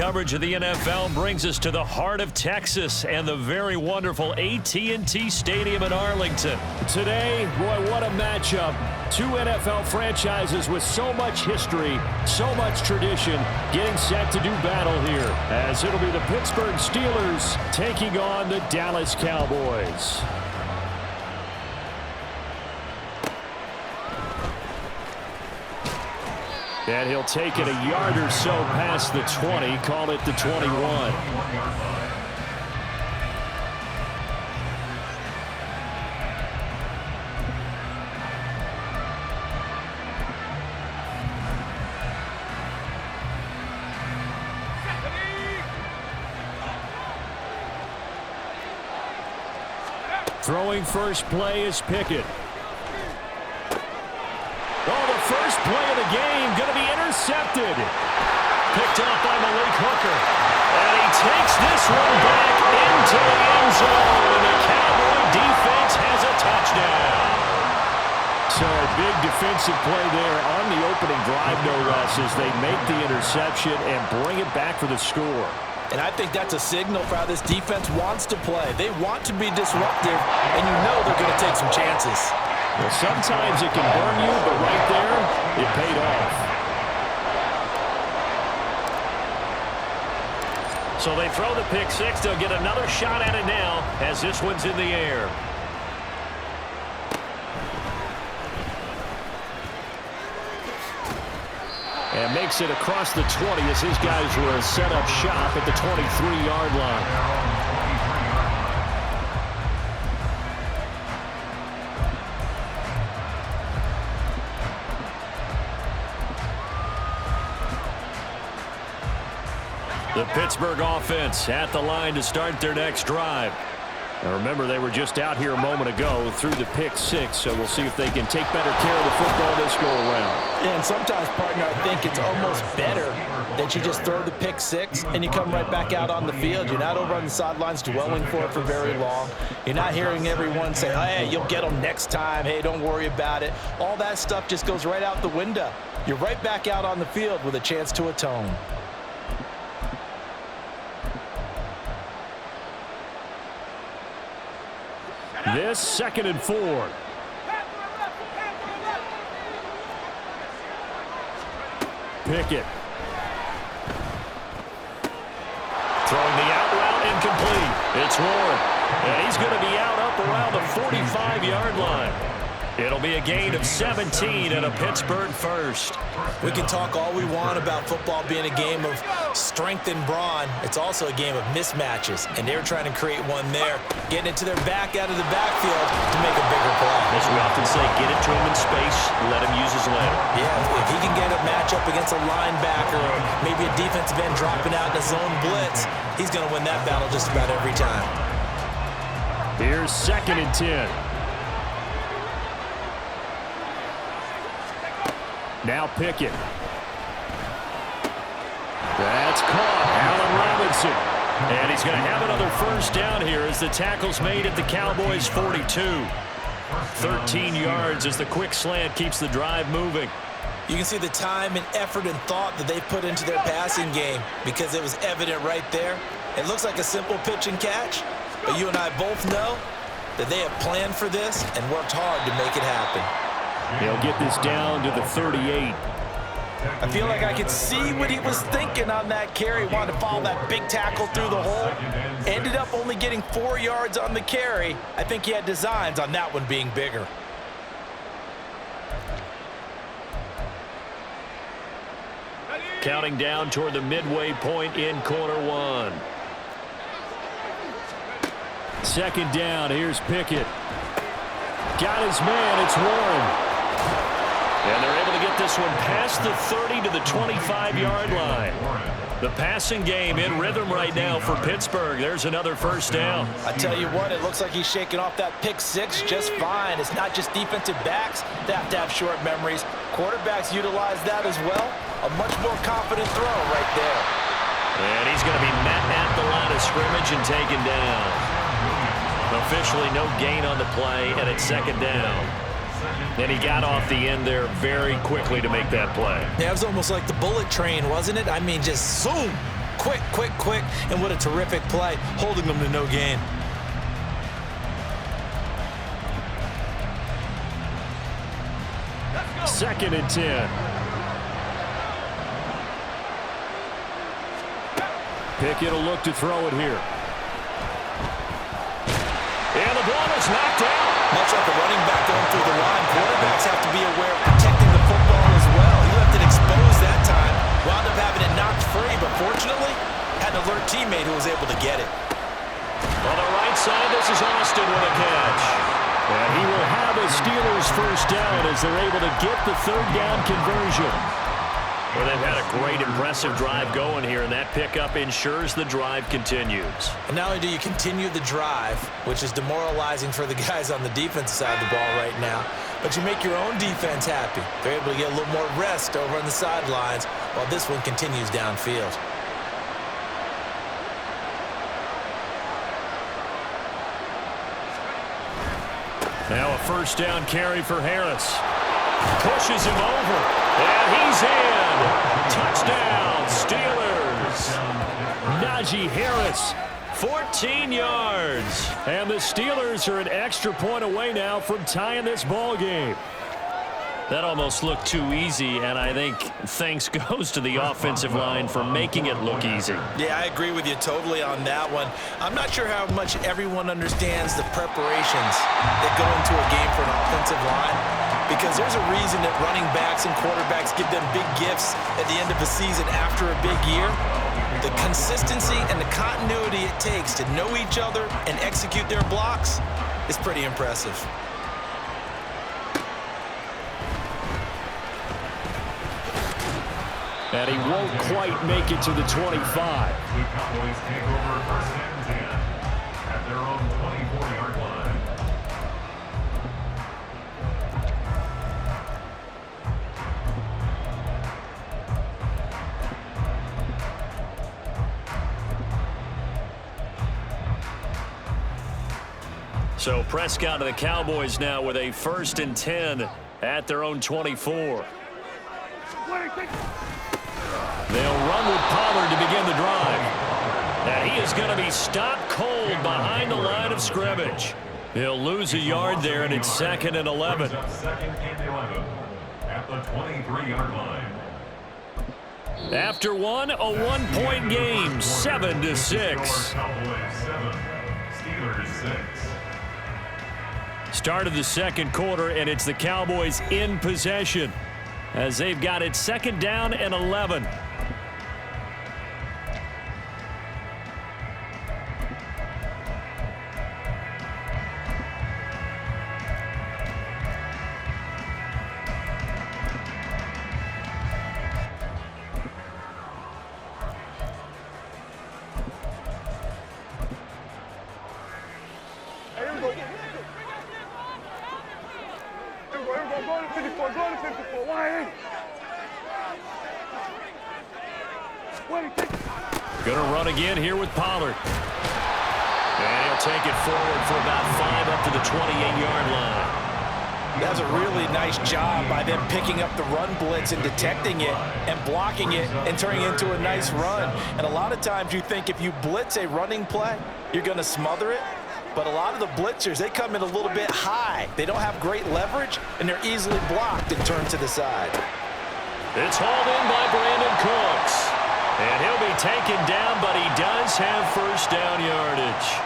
coverage of the NFL brings us to the heart of Texas and the very wonderful AT&T Stadium in Arlington. Today, boy, what a matchup. Two NFL franchises with so much history, so much tradition, getting set to do battle here, as it'll be the Pittsburgh Steelers taking on the Dallas Cowboys. And he'll take it a yard or so past the 20, call it the 21. Throwing first play is Pickett. Oh, the first play of the game going to be intercepted. Picked up by Malik Hooker. And he takes this one back into the end zone. And the Cowboy defense has a touchdown. So a big defensive play there on the opening drive, no less, as they make the interception and bring it back for the score. And I think that's a signal for how this defense wants to play. They want to be disruptive, and you know they're going to take some chances. Well, sometimes it can burn you, but right there, it paid off. So they throw the pick six. They'll get another shot at it now as this one's in the air. And makes it across the 20 as his guys were set up shop at the 23-yard line. The Pittsburgh offense at the line to start their next drive. Now remember, they were just out here a moment ago through the pick six, so we'll see if they can take better care of the football this go around. Yeah, and sometimes, partner, I think it's almost better that you just throw the pick six and you come right back out on the field. You're not over on the sidelines dwelling for it for very long. You're not hearing everyone say, hey, you'll get them next time. Hey, don't worry about it. All that stuff just goes right out the window. You're right back out on the field with a chance to atone. This 2nd and 4. Pickett. Throwing the out route incomplete. It's Warren. And he's going to be out up around the 45-yard line. It'll be a gain of 17 and a Pittsburgh first. We can talk all we want about football being a game of strength and brawn. It's also a game of mismatches, and they're trying to create one there, getting it to their back out of the backfield to make a bigger play. As we often say, get it to him in space, let him use his leg. Yeah, if he can get a matchup against a linebacker or maybe a defensive end dropping out in a zone blitz, he's going to win that battle just about every time. Here's 2nd and 10. Now Pickett. That's caught. Allen Robinson. And he's going to have another first down here as the tackle's made at the Cowboys' 42. 13 yards as the quick slant keeps the drive moving. You can see the time and effort and thought that they put into their passing game because it was evident right there. It looks like a simple pitch and catch, but you and I both know that they have planned for this and worked hard to make it happen. He'll get this down to the 38. I feel like I could see what he was thinking on that carry. Wanted to follow that big tackle through the hole. Ended up only getting 4 yards on the carry. I think he had designs on that one being bigger. Counting down toward the midway point in quarter one. 2nd down. Here's Pickett. Got his man. It's Warren. And they're able to get this one past the 30 to the 25-yard line. The passing game in rhythm right now for Pittsburgh. There's another first down. I tell you what, it looks like he's shaking off that pick six just fine. It's not just defensive backs that have to have short memories. Quarterbacks utilize that as well. A much more confident throw right there. And he's going to be met at the line of scrimmage and taken down. Officially no gain on the play, and it's 2nd down. And he got off the end there very quickly to make that play. Yeah, it was almost like the bullet train, wasn't it? I mean, just zoom, quick, quick, quick, and what a terrific play, holding them to no gain. Second and 10. Pickett will look to throw it here. And the ball is knocked out. Much like a running back going through the line, quarterbacks have to be aware of protecting the football as well. He left it exposed that time, wound up having it knocked free, but fortunately, had an alert teammate who was able to get it. On the right side, this is Austin with a catch. And he will have a Steelers first down as they're able to get the third down conversion. Well, they've had a great, impressive drive going here, and that pickup ensures the drive continues. And not only do you continue the drive, which is demoralizing for the guys on the defensive side of the ball right now, but you make your own defense happy. They're able to get a little more rest over on the sidelines while this one continues downfield. Now a first down carry for Harris. Pushes him over. And he's in. Touchdown, Steelers. Najee Harris, 14 yards. And the Steelers are an extra point away now from tying this ball game. That almost looked too easy, and I think thanks goes to the offensive line for making it look easy. Yeah, I agree with you totally on that one. I'm not sure how much everyone understands the preparations that go into a game for an offensive line, because there's a reason that running backs and quarterbacks give them big gifts at the end of a season after a big year. The consistency and the continuity it takes to know each other and execute their blocks is pretty impressive. And he won't quite make it to the 25. The Cowboys take over first and 10 at their own 24-yard line. So Prescott and the Cowboys now with a first and 10 at their own 24. They'll run with Pollard to begin the drive. And he is going to be stopped cold behind the line of scrimmage. He'll lose a yard there, and it's second and 11. Second and 11 at the 23-yard line. After one, a one-point game, 7-6. Cowboys 7, Steelers 6. Start of the second quarter, and it's the Cowboys in possession as they've got it second down and 11. Gonna run again here with Pollard. And he'll take it forward for about 5 up to the 28-yard line. That's a really nice job by them picking up the run blitz and detecting it and blocking it and turning it into a nice run. And a lot of times you think if you blitz a running play, you're going to smother it. But a lot of the blitzers, they come in a little bit high. They don't have great leverage, and they're easily blocked and turned to the side. It's hauled in by Brandon Cooks. And he'll be taken down, but he does have first down yardage.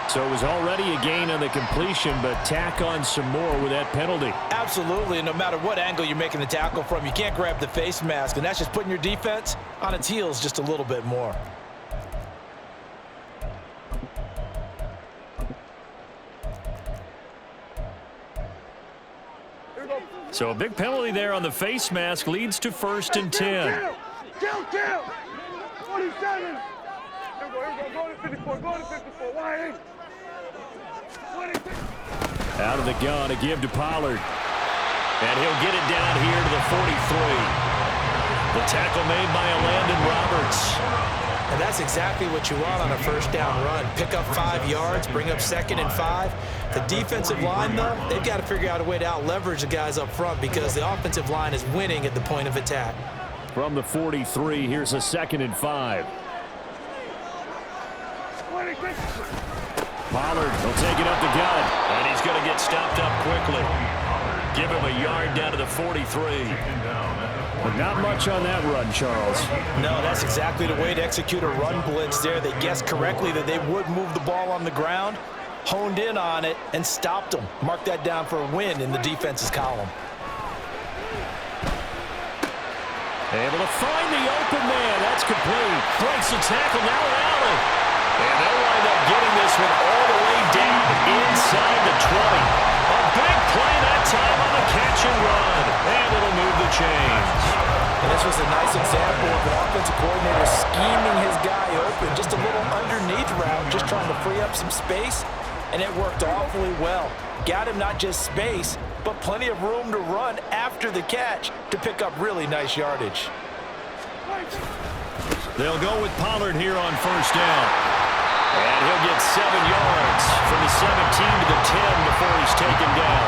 So it was already a gain on the completion, but tack on some more with that penalty. Absolutely, and no matter what angle you're making the tackle from, you can't grab the face mask, and that's just putting your defense on its heels just a little bit more. So a big penalty there on the face mask leads to first and 10. Kill! 27! Go to 54, why ain't? Out of the gun, a give to Pollard. And he'll get it down here to the 43. The tackle made by Landon Roberts. And that's exactly what you want on a first down run. Pick up 5 yards, bring up second and 5. The defensive line, though, they've got to figure out a way to out-leverage the guys up front because the offensive line is winning at the point of attack. From the 43, here's a second and 5. Pollard will take it up the gut. And he's going to get stopped up quickly. Give him a yard down to the 43. But not much on that run, Charles. No, that's exactly the way to execute a run blitz there. They guessed correctly that they would move the ball on the ground, honed in on it, and stopped them. Mark that down for a win in the defense's column. Able to find the open man. That's complete. Breaks the tackle. Now Allen. And they'll wind up getting this one all the way down inside the 20. A big play that time on the catch and run. And it'll move the chains. And this was a nice example of an offensive coordinator scheming his guy open. Just a little underneath route, just trying to free up some space. And it worked awfully well. Got him not just space, but plenty of room to run after the catch to pick up really nice yardage. They'll go with Pollard here on first down. And he'll get 7 yards from the 17 to the 10 before he's taken down.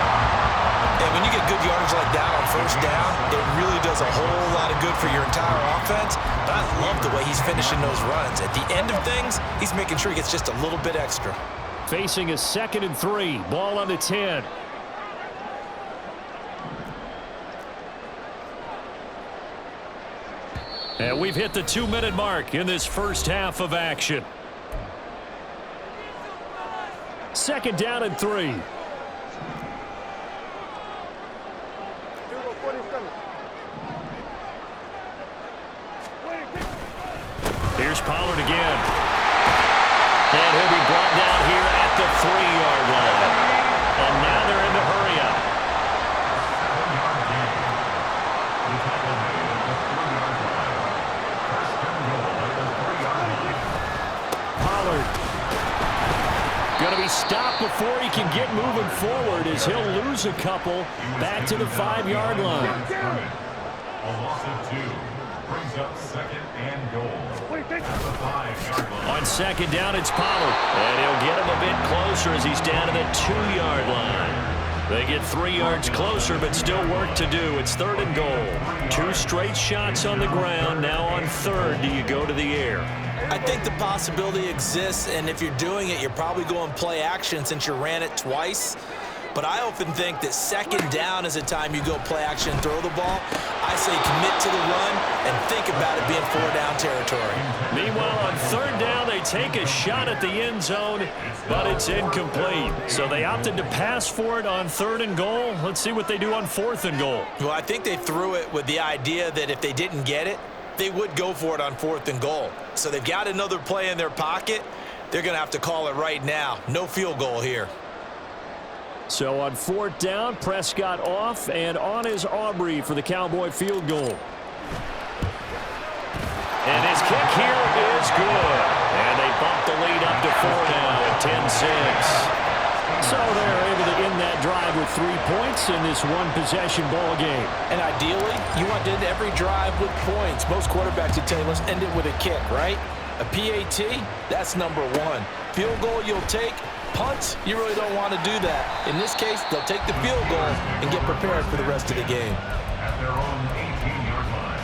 And when you get good yardage like that on first down, it really does a whole lot of good for your entire offense. But I love the way he's finishing those runs. At the end of things, he's making sure he gets just a little bit extra. Facing a 2nd and 3. Ball on the 10. And we've hit the 2-minute mark in this first half of action. 2nd down and 3. Here's Pollard again. And he'll be brought down here at the 3-yard line. And now they're in the hurry-up. Pollard going to be stopped before he can get moving forward as he'll lose a couple back to the 5-yard line. A loss of 2 brings up 2nd and goal. At the 5-yard line. On 2nd down, it's Pollard. And he'll get him a bit closer as he's down to the 2-yard line. They get 3 yards closer, but still work to do. It's 3rd and goal. 2 straight shots on the ground. Now on 3rd, do you go to the air? I think the possibility exists, and if you're doing it, you're probably going play action since you ran it twice. But I often think that 2nd down is a time you go play action and throw the ball. I say commit to the run and think about it being 4-down territory. Meanwhile, on 3rd down, they take a shot at the end zone, but it's incomplete. So they opted to pass for it on 3rd and goal. Let's see what they do on 4th and goal. Well, I think they threw it with the idea that if they didn't get it, they would go for it on 4th and goal. So they've got another play in their pocket. They're going to have to call it right now. No field goal here. So on 4th down, Prescott off, and on is Aubrey for the Cowboy field goal. And his kick here is good. And they bump the lead up to 4 now at 10-6. So they're able to end that drive with 3 points in this one-possession ball game. And ideally, you want to end every drive with points. Most quarterbacks would tell you, let's end it with a kick, right? A PAT, that's number 1. Field goal you'll take. Punts, you really don't want to do that. In this case, they'll take the field goal and get prepared for the rest of the game. At their own 18-yard line.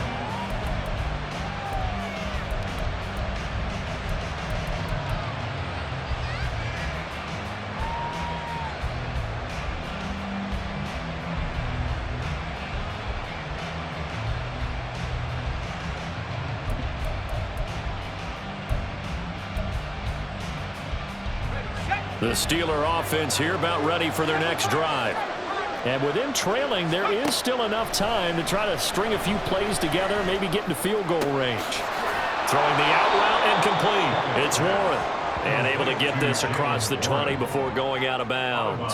The Steeler offense here about ready for their next drive. And with them trailing, there is still enough time to try to string a few plays together, maybe get into field goal range. Throwing the out route and complete. It's Warren. And able to get this across the 20 before going out of bounds.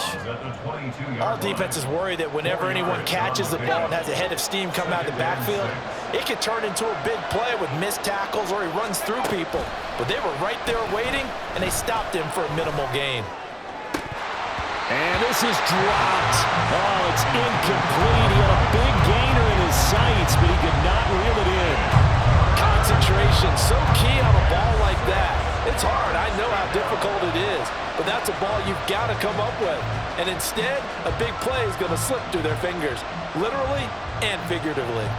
All defenses worry that whenever anyone catches the ball and has a head of steam come out of the backfield, it could turn into a big play with missed tackles or he runs through people. But they were right there waiting, and they stopped him for a minimal gain. And this is dropped. Oh, it's incomplete. He had a big gainer in his sights, but he could not reel it in. Concentration, so key on a ball like that. It's hard. I know how difficult it is, but that's a ball you've got to come up with. And instead, a big play is going to slip through their fingers, literally and figuratively.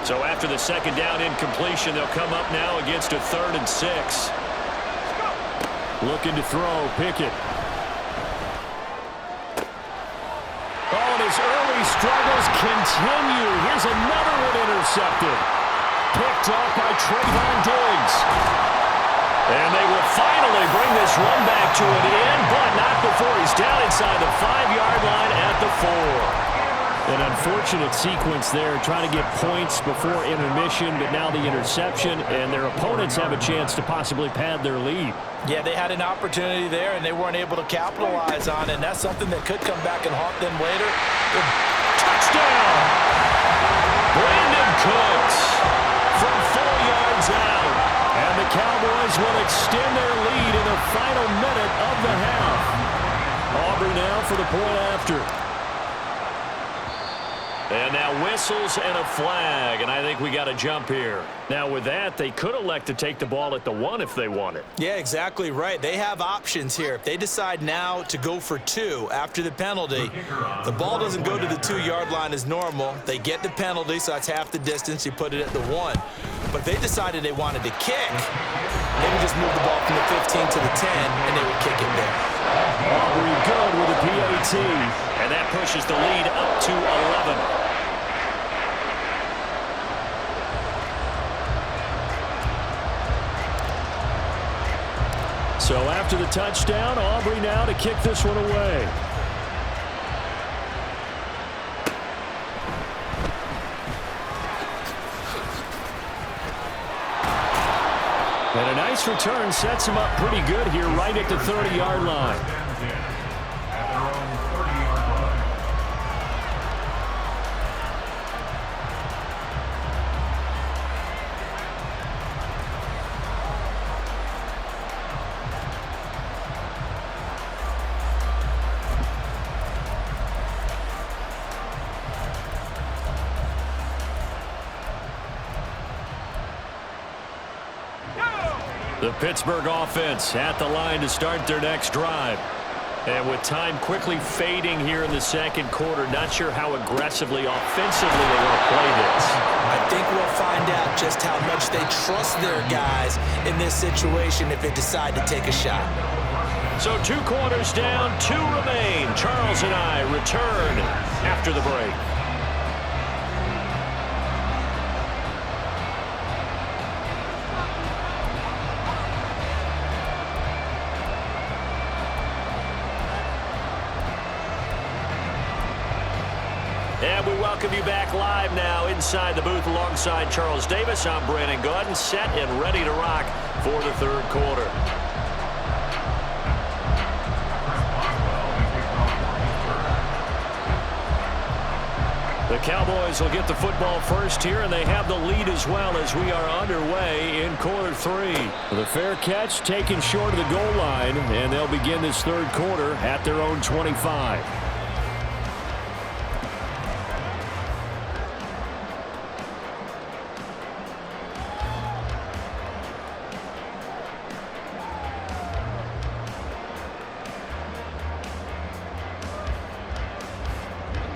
So after the second down incompletion, they'll come up now against a 3rd and 6. Looking to throw, Pickett. Oh, and his early struggles continue. Here's another one intercepted. Picked off by Trayvon Diggs. And they will finally bring this run back to an end, but not before he's down inside the 5-yard line at the 4. An unfortunate sequence there, trying to get points before intermission, but now the interception, and their opponents have a chance to possibly pad their lead. Yeah, they had an opportunity there, and they weren't able to capitalize on it, and that's something that could come back and haunt them later. Touchdown! Brandon Cooks from 4 yards out, and the Cowboys will extend their lead in the final minute of the half. Aubrey now for the point after. And now whistles and a flag, and I think we got a jump here. Now with that, they could elect to take the ball at the 1 if they wanted. Yeah, exactly right. They have options here. If they decide now to go for 2 after the penalty, the ball doesn't go to the 2-yard line as normal. They get the penalty, so that's half the distance. You put it at the 1. But if they decided they wanted to kick, they would just move the ball from the 15 to the 10, and they would kick it there. Aubrey good with a PAT. And that pushes the lead up to 11. So after the touchdown, Aubrey now to kick this one away. And a nice return sets him up pretty good here right at the 30-yard line. At their own 30-yard line. The Pittsburgh offense at the line to start their next drive. And with time quickly fading here in the second quarter, not sure how aggressively, offensively they want to play this. I think we'll find out just how much they trust their guys in this situation if they decide to take a shot. So 2 quarters down, 2 remain. Charles and I return after the break. And we welcome you back live now inside the booth alongside Charles Davis. I'm Brandon Gaudin, set and ready to rock for the 3rd quarter. The Cowboys will get the football first here, and they have the lead as well as we are underway in quarter 3. The fair catch taken short of the goal line, and they'll begin this 3rd quarter at their own 25.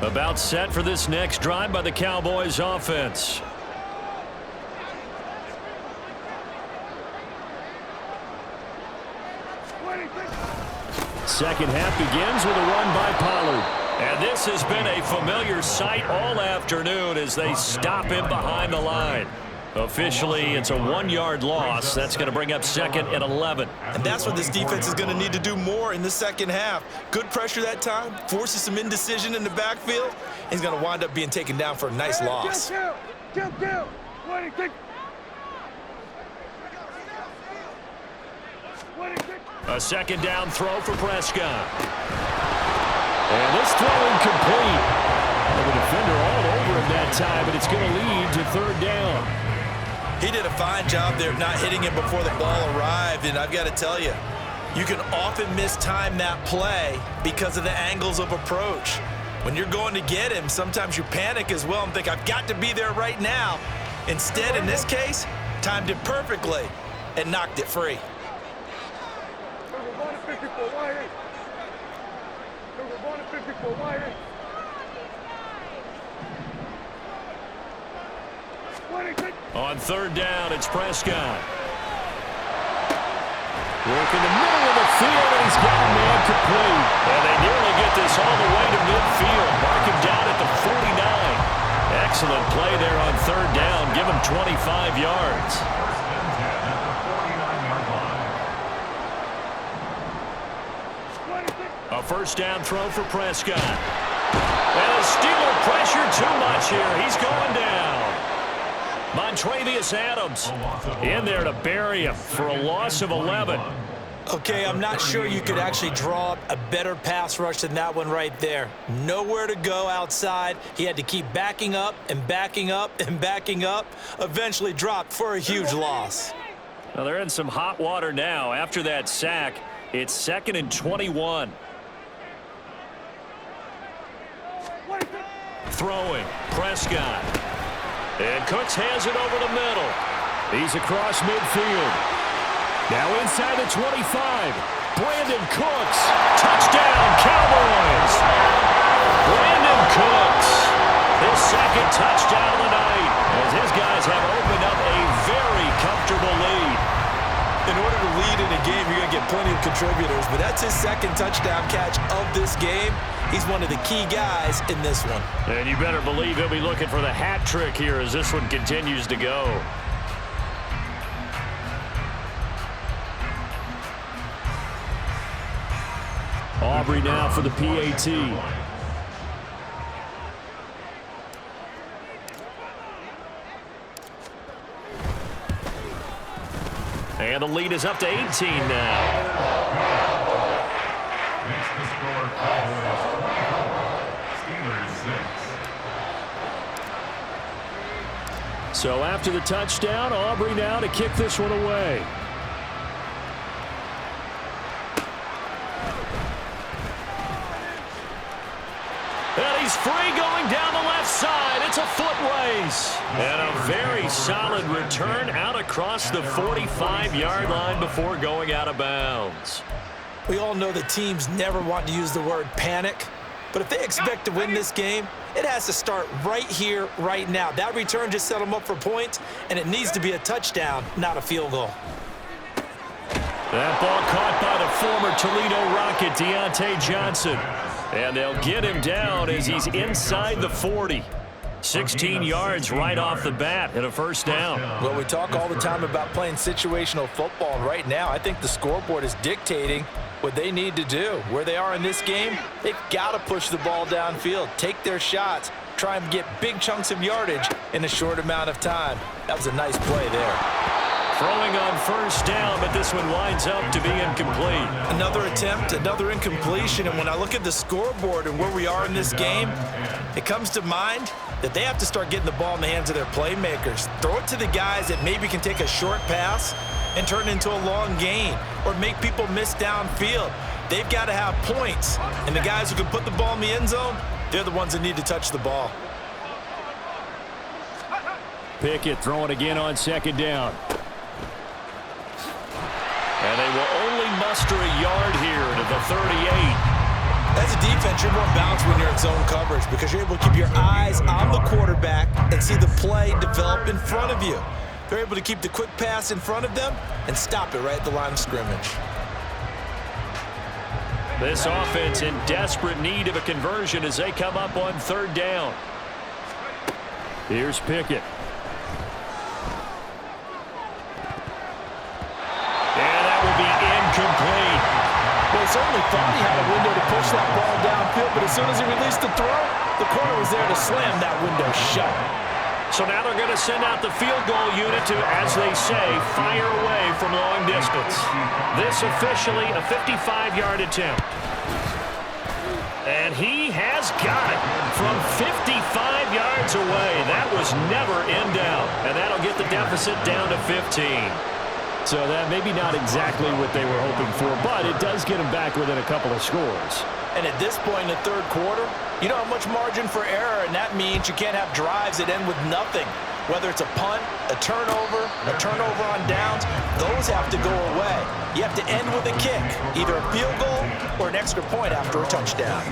About set for this next drive by the Cowboys offense. Second half begins with a run by Pollard. And this has been a familiar sight all afternoon as they stop him behind the line. Officially, it's a 1-yard loss. That's going to bring up 2nd and 11. And that's what this defense is going to need to do more in the second half. Good pressure that time, forces some indecision in the backfield. He's going to wind up being taken down for a nice loss. Jump down. A 2nd down throw for Prescott. And this throw incomplete. And the defender all over him that time, but it's going to lead to 3rd down. He did a fine job there of not hitting it before the ball arrived, and I've got to tell you, you can often mistime that play because of the angles of approach. When you're going to get him, sometimes you panic as well and think, I've got to be there right now. Instead, in this case, timed it perfectly and knocked it free. On third down, it's Prescott. Work in the middle of the field, and he's got a man complete. And they nearly get this all the way to midfield. Mark him down at the 49. Excellent play there on third down. Give him 25 yards. A first down throw for Prescott. And the Steeler pressure too much here. He's going down. Montravius Adams in there to bury him for a loss of 11. Okay, I'm not sure you could actually draw up a better pass rush than that one right there. Nowhere to go outside. He had to keep backing up and backing up and backing up. Eventually dropped for a huge loss. Well, they're in some hot water now. After that sack, it's 2nd and 21. Throwing, Prescott. And Cooks has it over the middle. He's across midfield. Now inside the 25. Brandon Cooks. Touchdown, Cowboys. Brandon Cooks. His second touchdown of the night as his guys have opened up a very comfortable lead. In order to lead in a game, you're going to get plenty of contributors, but that's his second touchdown catch of this game. He's one of the key guys in this one. And you better believe he'll be looking for the hat trick here as this one continues to go. Aubrey now for the PAT. And the lead is up to 18 now. Makes the score Cowboys 12, Steelers 6. So after the touchdown, Aubrey now to kick this one away. And he's free going down the left side. It's a foot race. And a very solid return out across the 45-yard line before going out of bounds. We all know that teams never want to use the word panic, but if they expect to win this game, it has to start right here, right now. That return just set them up for points, and it needs to be a touchdown, not a field goal. That ball caught by the former Toledo Rocket, Deontay Johnson. And they'll get him down as he's inside the 40. 16 yards right off the bat and a first down. Well, we talk all the time about playing situational football, and right now I think the scoreboard is dictating what they need to do. Where they are in this game, they've got to push the ball downfield, take their shots, try and get big chunks of yardage in a short amount of time. That was a nice play there. Throwing on first down, but this one winds up to be incomplete. Another attempt, another incompletion, and when I look at the scoreboard and where we are in this game, it comes to mind that they have to start getting the ball in the hands of their playmakers. Throw it to the guys that maybe can take a short pass and turn it into a long gain or make people miss downfield. They've got to have points, and the guys who can put the ball in the end zone, they're the ones that need to touch the ball. Pickett throwing again on second down. And they will only muster a yard here to the 38. As a defense, you're more balanced when you're in zone coverage because you're able to keep your eyes on the quarterback and see the play develop in front of you. They're able to keep the quick pass in front of them and stop it right at the line of scrimmage. This offense in desperate need of a conversion as they come up on third down. Here's Pickett. Incomplete. Well, he certainly thought he had a window to push that ball downfield, but as soon as he released the throw, the corner was there to slam that window shut. So now they're going to send out the field goal unit to, as they say, fire away from long distance. This officially a 55-yard attempt. And he has got it from 55 yards away. That was never in doubt. And that'll get the deficit down to 15. So that maybe not exactly what they were hoping for, but it does get them back within a couple of scores. And at this point in the third quarter, you don't have much margin for error, and that means you can't have drives that end with nothing. Whether it's a punt, a turnover on downs, those have to go away. You have to end with a kick, either a field goal or an extra point after a touchdown.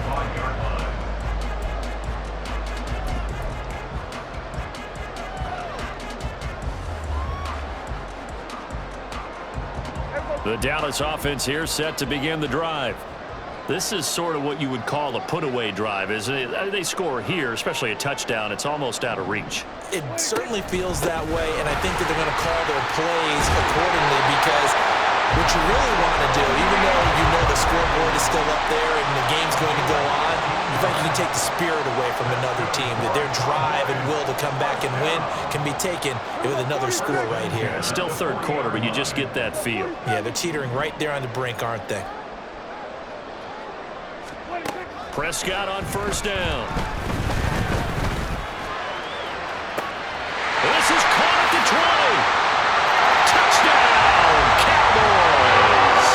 The Dallas offense here set to begin the drive. This is sort of what you would call a put-away drive, isn't it? They score here, especially a touchdown. It's almost out of reach. It certainly feels that way, and I think that they're going to call their plays accordingly because what you really want to do, even though you know the scoreboard is still up there and the game's going to go on, you think you can take the spirit away from another team, that their drive and will to come back and win can be taken with another score right here. Still third quarter, but you just get that feel. Yeah, they're teetering right there on the brink, aren't they? Prescott on first down. This is caught at the 20. Touchdown, Cowboys.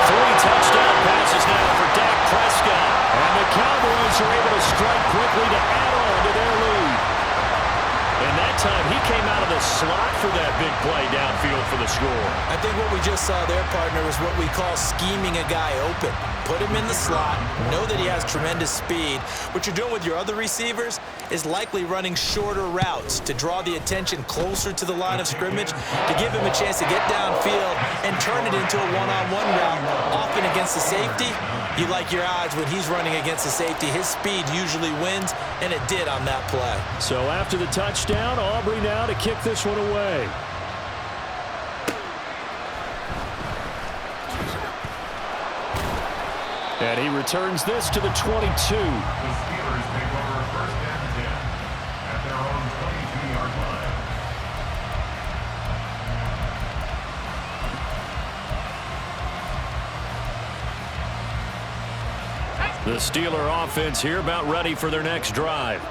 3 touchdown passes now for Dak Prescott. And the Cowboys are able to strike quickly to add on to their lead. And that time he came out of the slot for that big play downfield for the score. I think what we just saw there, partner, is what we call scheming a guy open. Put him in the slot, know that he has tremendous speed. What you're doing with your other receivers is likely running shorter routes to draw the attention closer to the line of scrimmage, to give him a chance to get downfield and turn it into a one-on-one route. Often against the safety, you like your odds when he's running against the safety. His speed usually wins, and it did on that play. So after the touchdown, Aubrey now to kick this one away. And he returns this to the 22. The Steelers take over first and 10 at their own 22-yard line. The Steeler offense here about ready for their next drive.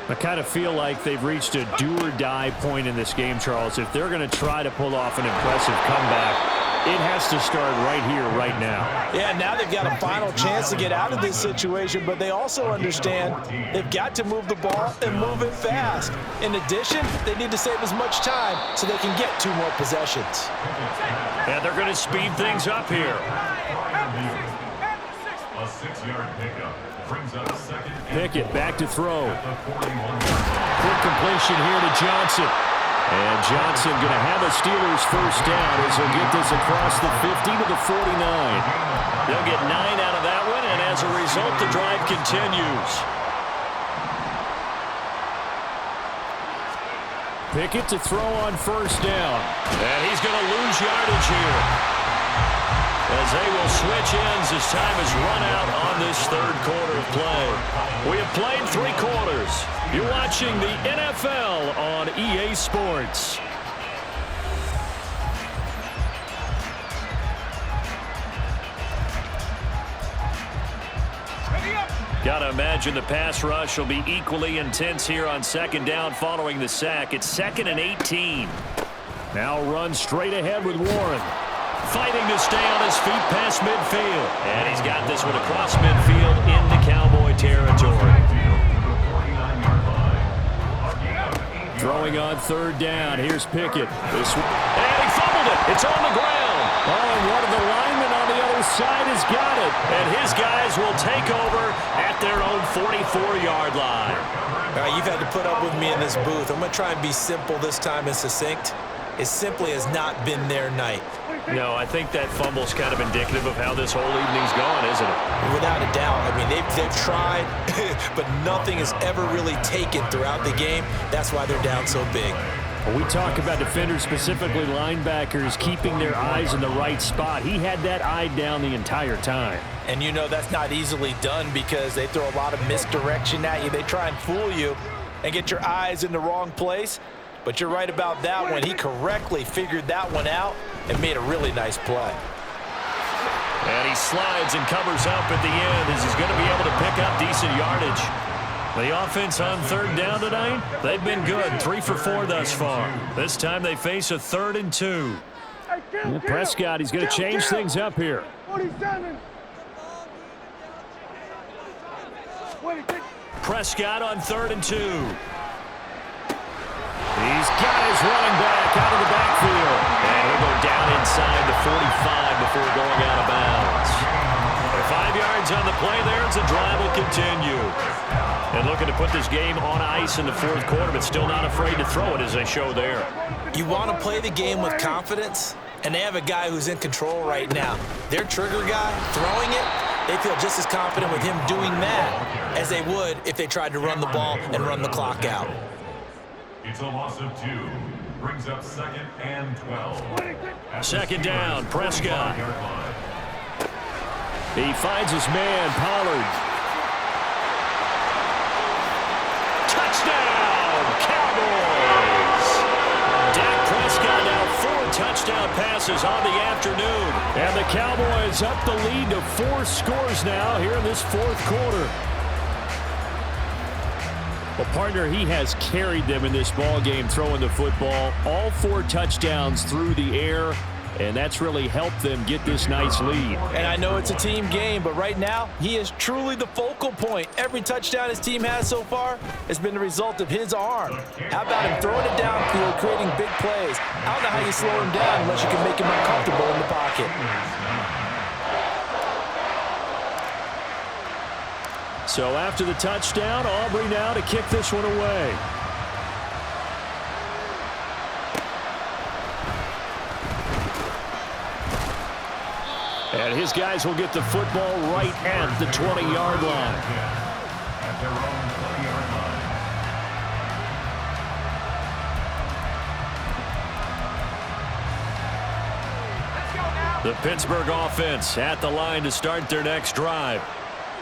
I kind of feel like they've reached a do-or-die point in this game, Charles. If they're going to try to pull off an impressive comeback, it has to start right here, right now. Yeah, now they've got a final chance to get out of this situation, but they also understand they've got to move the ball and move it fast. In addition, they need to save as much time so they can get 2 more possessions. And they're going to speed things up here. A 6-yard pickup brings up second. Pickett back to throw. Quick completion here to Johnson. And Johnson going to have a Steelers first down as he'll get this across the 50 to the 49. They'll get 9 out of that one, and as a result, the drive continues. Pickett to throw on first down. And he's going to lose yardage here, as they will switch ends as time has run out on this third quarter of play. We have played 3 quarters. You're watching the NFL on EA Sports. Gotta imagine the pass rush will be equally intense here on second down following the sack. It's 2nd and 18. Now run straight ahead with Warren. Fighting to stay on his feet past midfield. And he's got this one across midfield into Cowboy territory. Throwing on third down. Here's Pickett. And he fumbled it. It's on the ground. Oh, and one of the linemen on the other side has got it. And his guys will take over at their own 44-yard line. You've had to put up with me in this booth. I'm going to try and be simple this time and succinct. It simply has not been their night. No, I think that fumble's kind of indicative of how this whole evening's gone, isn't it? Without a doubt. I mean, they've tried, but nothing is ever really taken throughout the game. That's why they're down so big. When we talk about defenders, specifically linebackers, keeping their eyes in the right spot, he had that eye down the entire time. And you know that's not easily done because they throw a lot of misdirection at you. They try and fool you and get your eyes in the wrong place. But you're right about that one. He correctly figured that one out and made a really nice play. And he slides and covers up at the end as he's going to be able to pick up decent yardage. The offense on third down tonight, they've been good. 3 for 4 thus far. This time they face a 3rd and 2. Prescott, he's going to change things up here. 47. Prescott on 3rd and 2. He's got his running back out of the backfield. And he'll go down inside the 45 before going out of bounds. 5 yards on the play there as the drive will continue. And looking to put this game on ice in the 4th quarter, but still not afraid to throw it as they show there. You want to play the game with confidence, and they have a guy who's in control right now. Their trigger guy, throwing it, they feel just as confident with him doing that as they would if they tried to run the ball and run the clock out. It's a loss of 2. Brings up 2nd and 12. Second down, Prescott. He finds his man, Pollard. Touchdown, Cowboys! Dak Prescott now 4 touchdown passes on the afternoon. And the Cowboys up the lead to 4 scores now here in this fourth quarter. Well, partner, he has carried them in this ball game throwing the football. All 4 touchdowns through the air, and that's really helped them get this nice lead. And I know it's a team game, but right now, he is truly the focal point. Every touchdown his team has so far has been the result of his arm. How about him throwing it downfield, creating big plays? I don't know how you slow him down unless you can make him uncomfortable in the pocket. So after the touchdown, Aubrey now to kick this one away. And his guys will get the football right at the 20-yard line. At their own 20-yard line. The Pittsburgh offense at the line to start their next drive.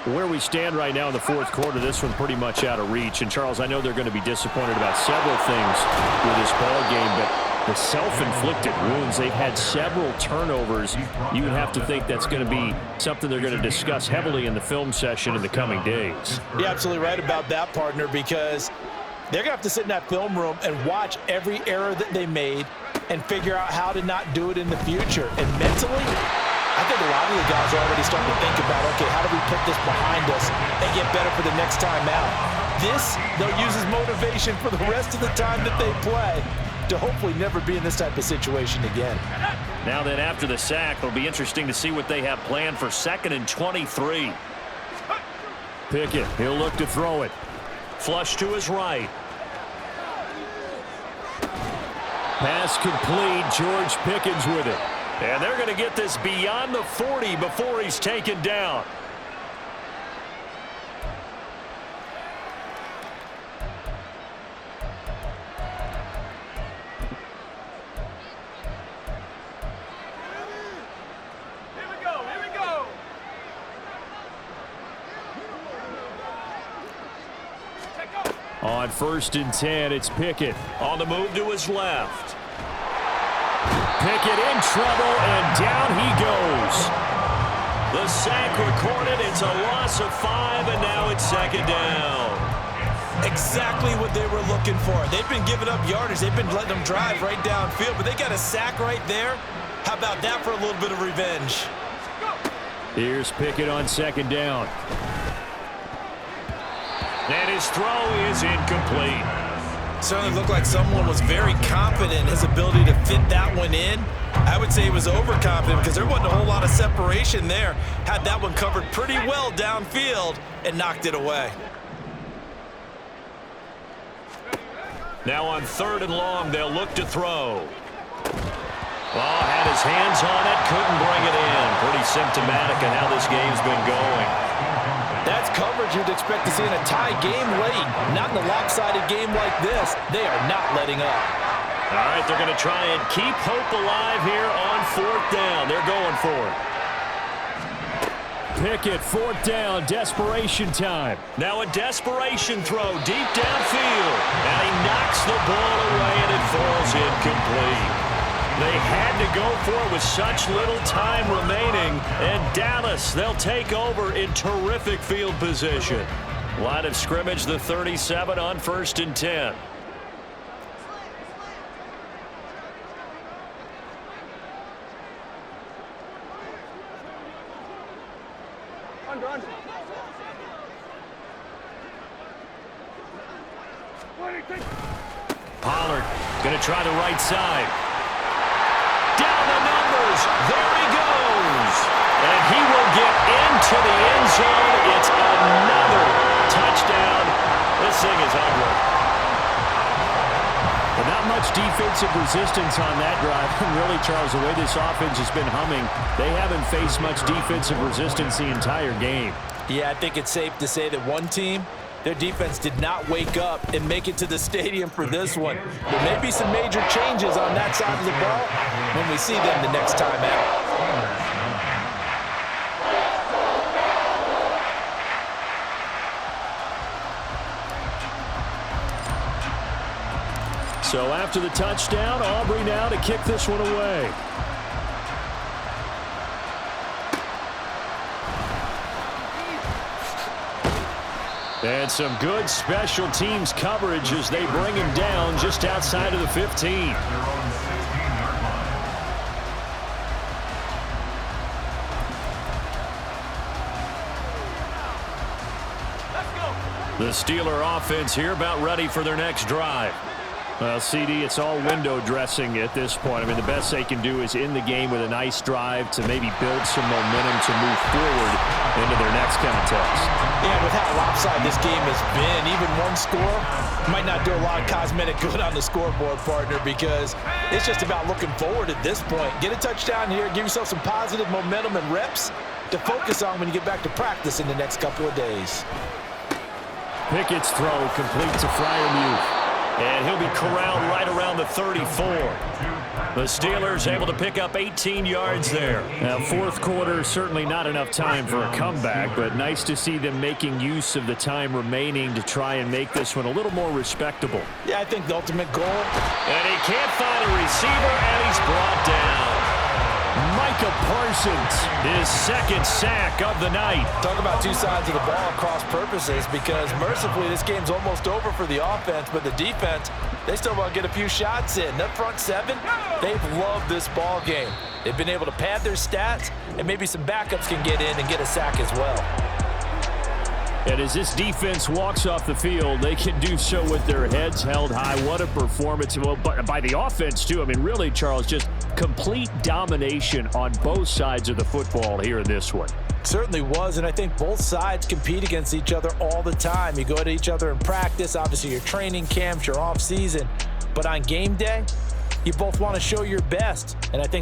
Where we stand right now in the fourth quarter, this one pretty much out of reach. And, Charles, I know they're going to be disappointed about several things with this ball game, but the self-inflicted wounds, they've had several turnovers. You would have to think that's going to be something they're going to discuss heavily in the film session in the coming days. You're absolutely right about that, partner, because they're going to have to sit in that film room and watch every error that they made and figure out how to not do it in the future. And mentally, I think a lot of the guys are already starting to think about, okay, how do we put this behind us and get better for the next time out? This, they'll use as motivation for the rest of the time that they play to hopefully never be in this type of situation again. Now then, after the sack, it'll be interesting to see what they have planned for 2nd and 23. Pickett, he'll look to throw it. Flush to his right. Pass complete. George Pickens with it. And they're going to get this beyond the 40 before he's taken down. On 1st and 10, it's Pickett. On the move to his left. Pickett in trouble, and down he goes. The sack recorded. It's a loss of 5, and now it's 2nd down. Exactly what they were looking for. They've been giving up yardage. They've been letting them drive right downfield, but they got a sack right there. How about that for a little bit of revenge? Here's Pickett on 2nd down. And his throw is incomplete. Certainly looked like someone was very confident in his ability to fit that one in. I would say he was overconfident because there wasn't a whole lot of separation there. Had that one covered pretty well downfield and knocked it away. Now on 3rd and long, they'll look to throw. Oh, had his hands on it, couldn't bring it in. Pretty symptomatic of how this game's been going. That's coverage you'd expect to see in a tie game late. Not in a lopsided game like this. They are not letting up. All right, they're going to try and keep hope alive here on 4th down. They're going for it. Pickett, 4th down, desperation time. Now a desperation throw deep downfield. And he knocks the ball away, and it falls incomplete. They had to go for it with such little time remaining. And Dallas, they'll take over in terrific field position. Line of scrimmage, the 37 on 1st and 10. Under. Pollard going to try the right side. Down the numbers. There he goes. And he will get into the end zone. It's another touchdown. This thing is ugly. But not much defensive resistance on that drive. And really, Charles, the way this offense has been humming, they haven't faced much defensive resistance the entire game. Yeah, I think it's safe to say that one team, their defense did not wake up and make it to the stadium for this one. There may be some major changes on that side of the ball when we see them the next time out. So after the touchdown, Aubrey now to kick this one away. And some good special teams coverage as they bring him down just outside of the 15. The Steeler offense here about ready for their next drive. Well, CD, it's all window dressing at this point. I mean, the best they can do is end the game with a nice drive to maybe build some momentum to move forward into their next contest. Yeah, with how lopsided this game has been, even one score might not do a lot of cosmetic good on the scoreboard, partner, because it's just about looking forward at this point. Get a touchdown here, give yourself some positive momentum and reps to focus on when you get back to practice in the next couple of days. Pickett's throw complete to Freiermuth. And he'll be corralled right around the 34. The Steelers able to pick up 18 yards there. Now, fourth quarter, certainly not enough time for a comeback, but nice to see them making use of the time remaining to try and make this one a little more respectable. Yeah, I think the ultimate goal. And he can't find a receiver, and he's brought down. Micah Parsons, his second sack of the night. Talk about two sides of the ball across purposes, because mercifully this game's almost over for the offense, but the defense, they still want to get a few shots in. That front seven, they've loved this ball game. They've been able to pad their stats, and maybe some backups can get in and get a sack as well. And as this defense walks off the field, they can do so with their heads held high. What a performance. Well, but by the offense, too. I mean, really, Charles, just complete domination on both sides of the football here in this one. Certainly was, and I think both sides compete against each other all the time. You go to each other in practice, obviously your training camps, your off season. But on game day, you both want to show your best. And I think